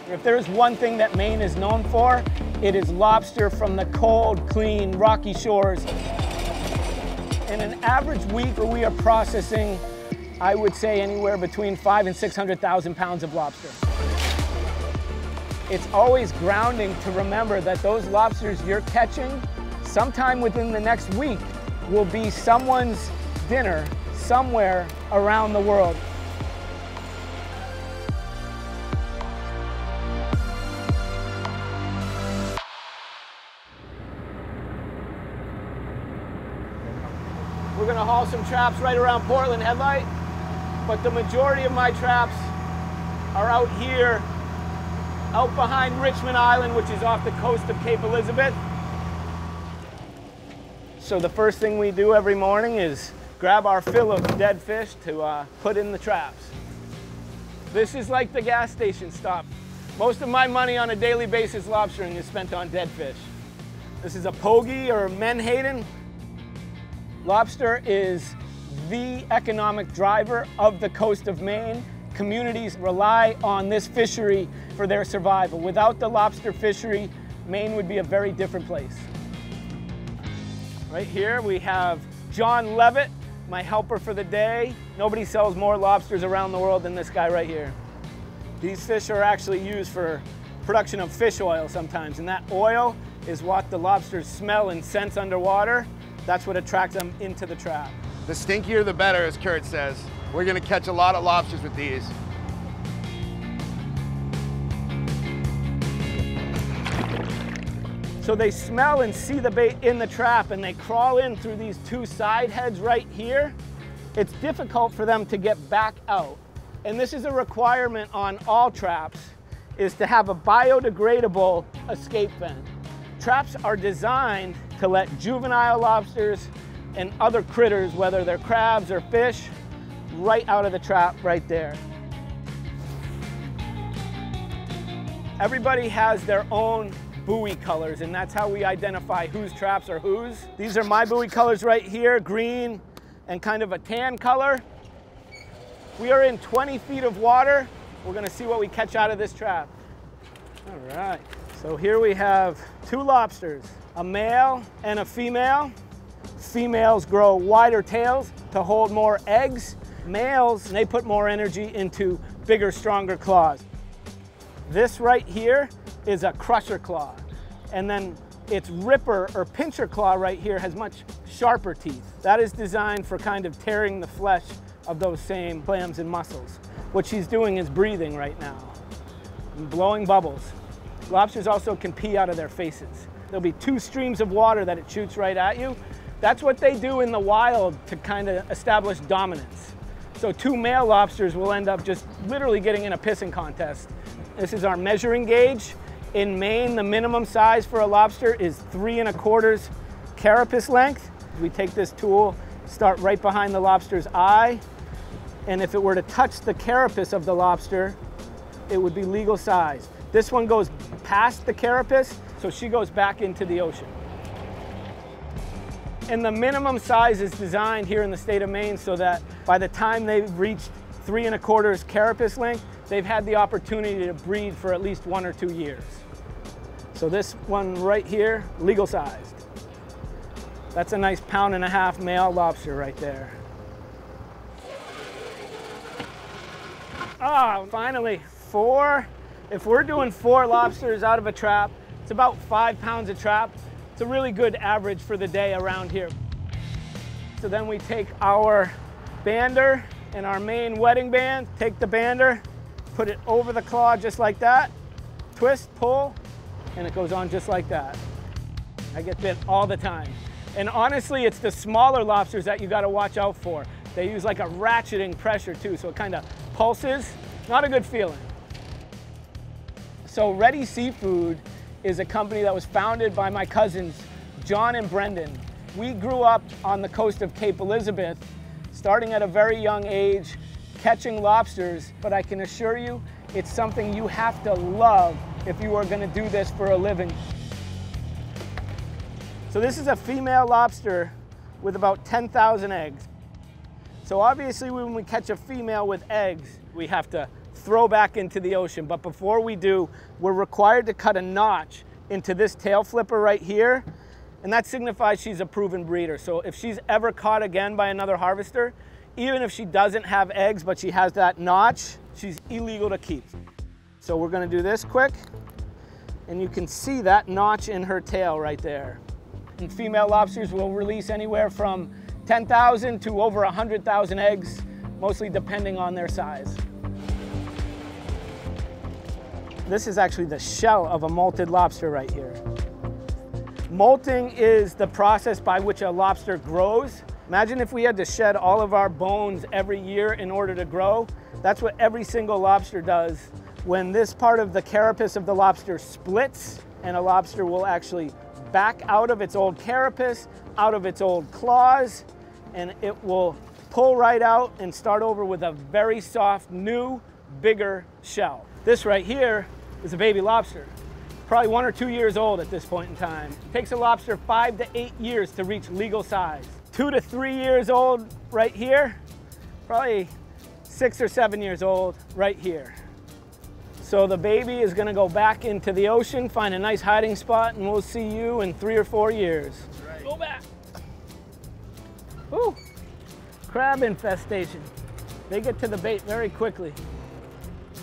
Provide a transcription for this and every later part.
If there's one thing that Maine is known for, it is lobster from the cold, clean, rocky shores. In an average week, we are processing, I would say, anywhere between 500,000 and 600,000 pounds of lobster. It's always grounding to remember that those lobsters you're catching, sometime within the next week, will be someone's dinner somewhere around the world. We're gonna haul some traps right around Portland Headlight, but the majority of my traps are out here, out behind Richmond Island, which is off the coast of Cape Elizabeth. So the first thing we do every morning is grab our fill of dead fish to put in the traps. This is like the gas station stop. Most of my money on a daily basis lobstering is spent on dead fish. This is a pogie or menhaden. Lobster is the economic driver of the coast of Maine. Communities rely on this fishery for their survival. Without the lobster fishery, Maine would be a very different place. Right here we have John Levitt, my helper for the day. Nobody sells more lobsters around the world than this guy right here. These fish are actually used for production of fish oil sometimes, and that oil is what the lobsters smell and sense underwater. That's what attracts them into the trap. The stinkier the better, as Kurt says. We're gonna catch a lot of lobsters with these. So they smell and see the bait in the trap, and they crawl in through these two side heads right here. It's difficult for them to get back out. And this is a requirement on all traps, is to have a biodegradable escape vent. Traps are designed to let juvenile lobsters and other critters, whether they're crabs or fish, right out of the trap right there. Everybody has their own buoy colors, and that's how we identify whose traps are whose. These are my buoy colors right here, green and kind of a tan color. We are in 20 feet of water. We're gonna see what we catch out of this trap. All right, so here we have two lobsters, a male and a female. Females grow wider tails to hold more eggs. Males, they put more energy into bigger, stronger claws. This right here is a crusher claw. And then its ripper or pincher claw right here has much sharper teeth. That is designed for kind of tearing the flesh of those same clams and mussels. What she's doing is breathing right now and blowing bubbles. Lobsters also can pee out of their faces. There'll be two streams of water that it shoots right at you. That's what they do in the wild to kind of establish dominance. So two male lobsters will end up just literally getting in a pissing contest. This is our measuring gauge. In Maine, the minimum size for a lobster is 3 1/4 carapace length. We take this tool, start right behind the lobster's eye, and if it were to touch the carapace of the lobster, it would be legal size. This one goes past the carapace, so she goes back into the ocean. And the minimum size is designed here in the state of Maine so that by the time they've reached 3 1/4 carapace length, they've had the opportunity to breed for at least 1 or 2 years. So this one right here, legal sized. That's a nice 1.5 pound male lobster right there. Ah, finally, 4. If we're doing 4 lobsters out of a trap, it's about 5 pounds a trap. It's a really good average for the day around here. So then we take our bander and our main wetting band, take the bander, put it over the claw just like that, twist, pull, and it goes on just like that. I get bit all the time. And honestly, it's the smaller lobsters that you gotta watch out for. They use like a ratcheting pressure too, so it kind of pulses. Not a good feeling. So Ready Seafood is a company that was founded by my cousins, John and Brendan. We grew up on the coast of Cape Elizabeth, starting at a very young age, catching lobsters, but I can assure you, it's something you have to love if you are gonna do this for a living. So this is a female lobster with about 10,000 eggs. So obviously when we catch a female with eggs, we have to throw back into the ocean. But before we do, we're required to cut a notch into this tail flipper right here, and that signifies she's a proven breeder. So if she's ever caught again by another harvester, even if she doesn't have eggs, but she has that notch, she's illegal to keep. So we're gonna do this quick, and you can see that notch in her tail right there. And female lobsters will release anywhere from 10,000 to over 100,000 eggs, mostly depending on their size. This is actually the shell of a molted lobster right here. Molting is the process by which a lobster grows. Imagine if we had to shed all of our bones every year in order to grow. That's what every single lobster does. When this part of the carapace of the lobster splits, and a lobster will actually back out of its old carapace, out of its old claws, and it will pull right out and start over with a very soft, new, bigger shell. This right here is a baby lobster, probably 1 or 2 years old at this point in time. It takes a lobster 5 to 8 years to reach legal size. 2 to 3 years old right here, probably 6 or 7 years old right here. So the baby is gonna go back into the ocean, find a nice hiding spot, and we'll see you in 3 or 4 years. Right. Go back. Ooh, crab infestation. They get to the bait very quickly.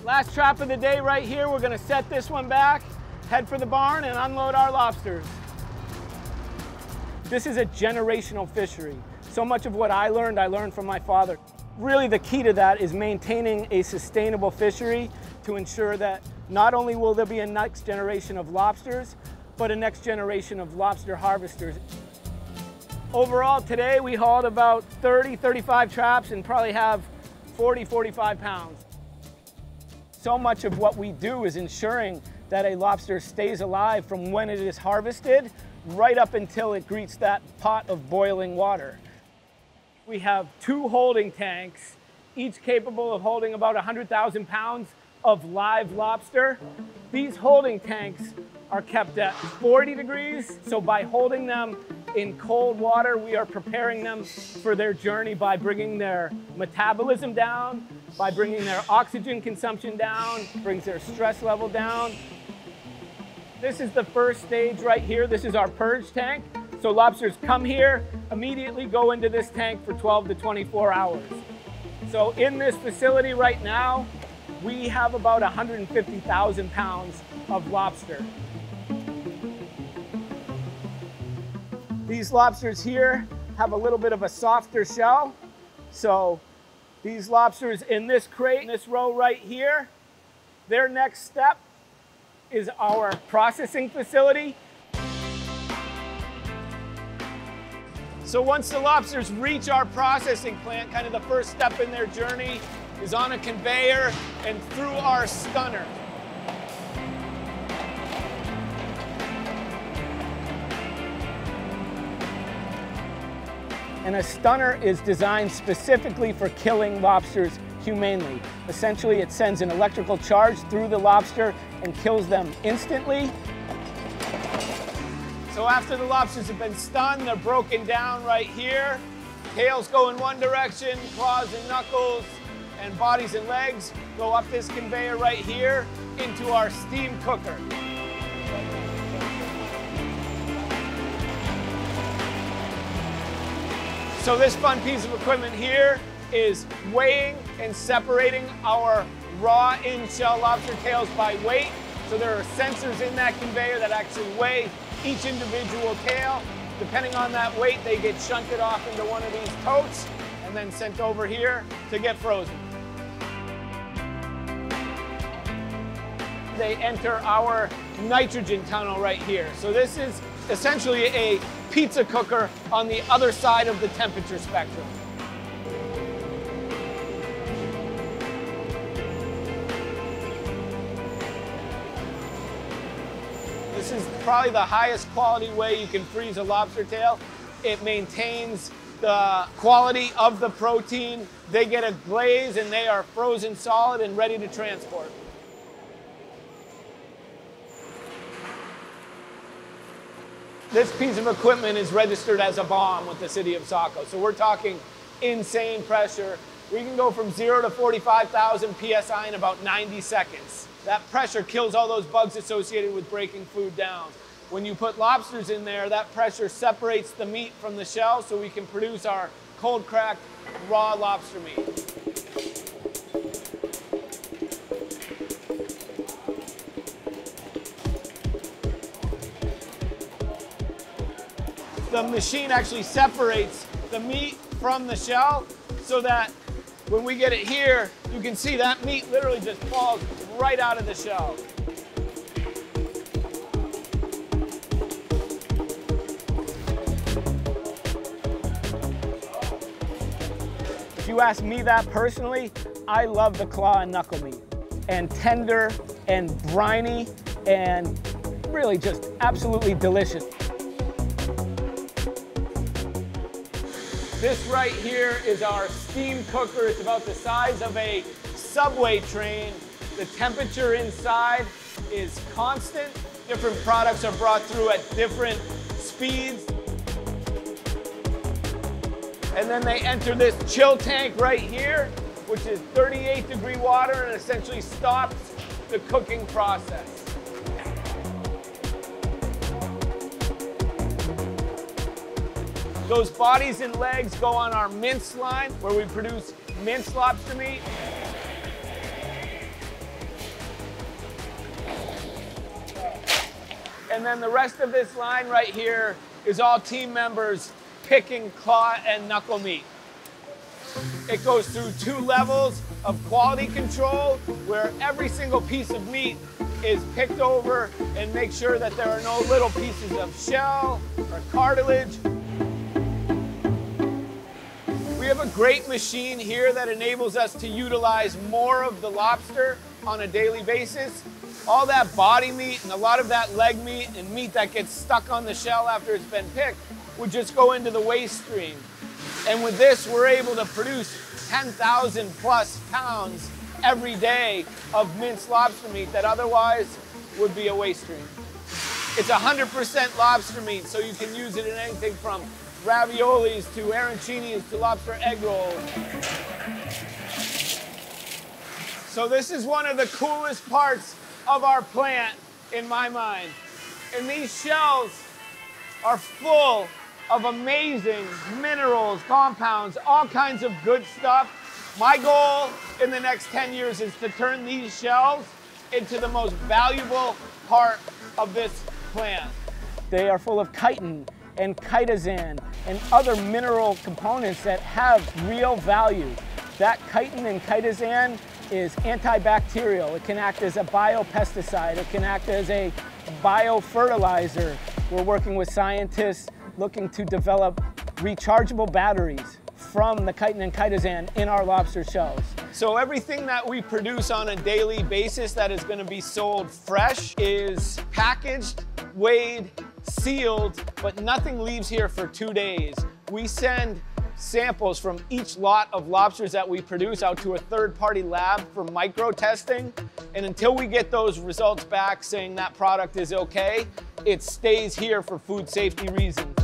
Last trap of the day right here. We're gonna set this one back, head for the barn, and unload our lobsters. This is a generational fishery. So much of what I learned from my father. Really the key to that is maintaining a sustainable fishery to ensure that not only will there be a next generation of lobsters, but a next generation of lobster harvesters. Overall today we hauled about 30, 35 traps and probably have 40, 45 pounds. So much of what we do is ensuring that a lobster stays alive from when it is harvested right up until it greets that pot of boiling water. We have 2 holding tanks, each capable of holding about 100,000 pounds of live lobster. These holding tanks are kept at 40 degrees, so by holding them in cold water, we are preparing them for their journey by bringing their metabolism down, by bringing their oxygen consumption down, brings their stress level down. This is the first stage right here. This is our purge tank. So lobsters come here, immediately go into this tank for 12 to 24 hours. So in this facility right now, we have about 150,000 pounds of lobster. These lobsters here have a little bit of a softer shell. So these lobsters in this crate, in this row right here, their next step is our processing facility. So once the lobsters reach our processing plant, kind of the first step in their journey is on a conveyor and through our stunner. And a stunner is designed specifically for killing lobsters humanely. Essentially, it sends an electrical charge through the lobster and kills them instantly. So after the lobsters have been stunned, they're broken down right here. Tails go in one direction, claws and knuckles, and bodies and legs go up this conveyor right here into our steam cooker. So this fun piece of equipment here is weighing and separating our raw in-shell lobster tails by weight. So there are sensors in that conveyor that actually weigh each individual tail. Depending on that weight, they get shunted off into one of these totes and then sent over here to get frozen. They enter our nitrogen tunnel right here. So this is essentially a pizza cooker on the other side of the temperature spectrum. This is probably the highest quality way you can freeze a lobster tail. It maintains the quality of the protein. They get a glaze and they are frozen solid and ready to transport. This piece of equipment is registered as a bomb with the city of Saco. So we're talking insane pressure We can go from 0 to 45,000 PSI in about 90 seconds. That pressure kills all those bugs associated with breaking food down. When you put lobsters in there, that pressure separates the meat from the shell so we can produce our cold cracked raw lobster meat. The machine actually separates the meat from the shell so that when we get it here, you can see that meat literally just falls right out of the shell. If you ask me that personally, I love the claw and knuckle meat. And tender and briny and really just absolutely delicious. This right here is our steam cooker. It's about the size of a subway train. The temperature inside is constant. Different products are brought through at different speeds. And then they enter this chill tank right here, which is 38-degree water and essentially stops the cooking process. Those bodies and legs go on our mince line where we produce minced lobster meat. And then the rest of this line right here is all team members picking claw and knuckle meat. It goes through 2 levels of quality control where every single piece of meat is picked over and make sure that there are no little pieces of shell or cartilage. We have a great machine here that enables us to utilize more of the lobster on a daily basis. All that body meat and a lot of that leg meat and meat that gets stuck on the shell after it's been picked would just go into the waste stream. And with this, we're able to produce 10,000 plus pounds every day of minced lobster meat that otherwise would be a waste stream. It's 100% lobster meat, so you can use it in anything from raviolis to arancinis to lobster egg rolls. So this is one of the coolest parts of our plant in my mind. And these shells are full of amazing minerals, compounds, all kinds of good stuff. My goal in the next 10 years is to turn these shells into the most valuable part of this plant. They are full of chitin and chitosan and other mineral components that have real value. That chitin and chitosan is antibacterial. It can act as a biopesticide. It can act as a biofertilizer. We're working with scientists looking to develop rechargeable batteries from the chitin and chitosan in our lobster shells. So everything that we produce on a daily basis that is going to be sold fresh is packaged, weighed, sealed, but nothing leaves here for 2 days. We send samples from each lot of lobsters that we produce out to a third-party lab for micro testing. And until we get those results back saying that product is okay, it stays here for food safety reasons.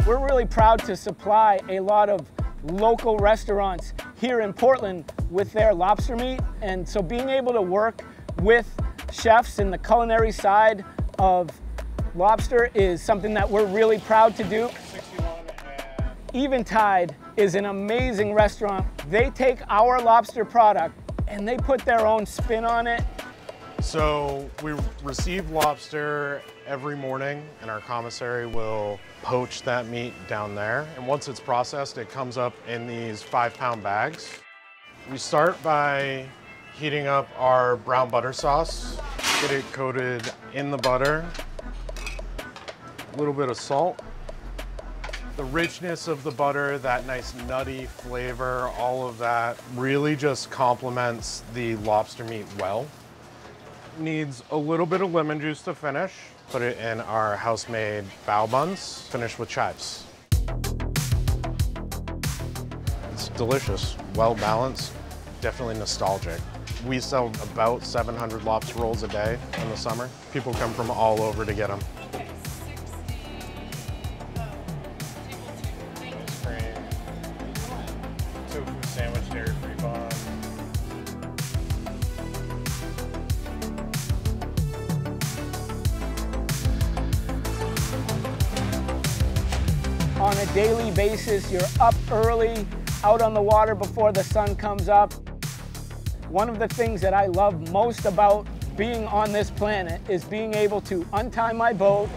We're really proud to supply a lot of local restaurants here in Portland with their lobster meat. And so being able to work with chefs in the culinary side of lobster is something that we're really proud to do. Eventide is an amazing restaurant. They take our lobster product and they put their own spin on it. So we receive lobster every morning and our commissary will poach that meat down there. And once it's processed, it comes up in these 5-pound bags. We start by heating up our brown butter sauce, get it coated in the butter, a little bit of salt. The richness of the butter, that nice nutty flavor, all of that really just complements the lobster meat well. Needs a little bit of lemon juice to finish. Put it in our house-made bao buns, finish with chives. It's delicious, well-balanced, definitely nostalgic. We sell about 700 lobster rolls a day in the summer. People come from all over to get them. Tofu sandwich dairy on a daily basis. You're up early, out on the water before the sun comes up. One of the things that I love most about being on this planet is being able to untie my boat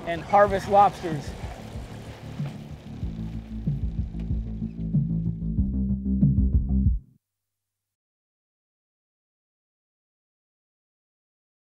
and harvest lobsters.